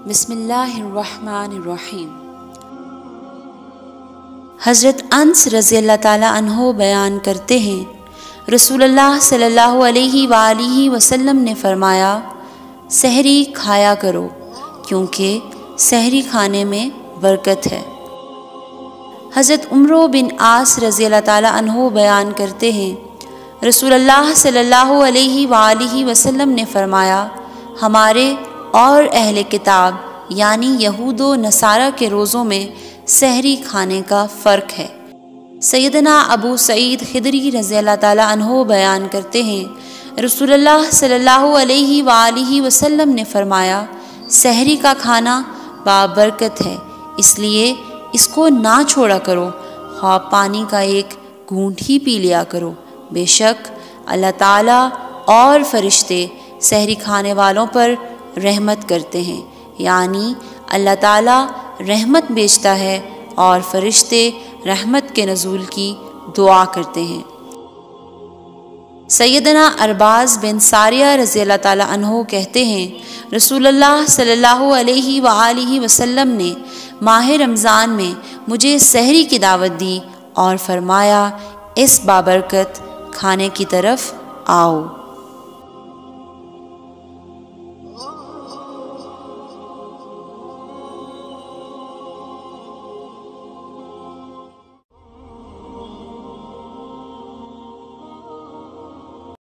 بسم اللہ الرحمن الرحیم۔ حضرت انس رضی اللہ تعالیٰ عنہ بیان کرتے ہیں، رسول اللہ صلی اللہ علیہ وآلہ وسلم نے فرمایا، سحری کھایا کرو کیونکہ سحری کھانے میں برکت ہے۔ حضرت عمرو بن عاص رضی اللہ تعالیٰ عنہ بیان کرتے ہیں، رسول اللہ صلی اللہ علیہ وآلہ وسلم نے فرمایا، ہمارے اور اہل کتاب یعنی یہود و نصارہ کے روزوں میں سحری کھانے کا فرق ہے۔ سیدنا ابو سعید خدری رضی اللہ تعالیٰ عنہ بیان کرتے ہیں، رسول اللہ صلی اللہ علیہ وآلہ وسلم نے فرمایا، سحری کا کھانا بابرکت ہے، اس لیے اس کو نہ چھوڑا کرو، خواہ پانی کا ایک گھونٹ ہی پی لیا کرو، بے شک اللہ تعالیٰ اور فرشتے سحری کھانے والوں پر رحمت کرتے ہیں، یعنی اللہ تعالیٰ رحمت بھیجتا ہے اور فرشتے رحمت کے نزول کی دعا کرتے ہیں۔ سیدنا ارباز بن ساریہ رضی اللہ تعالیٰ عنہ کہتے ہیں، رسول اللہ صلی اللہ علیہ وآلہ وسلم نے ماہ رمضان میں مجھے سحری کی دعوت دی اور فرمایا، اس بابرکت کھانے کی طرف آؤ۔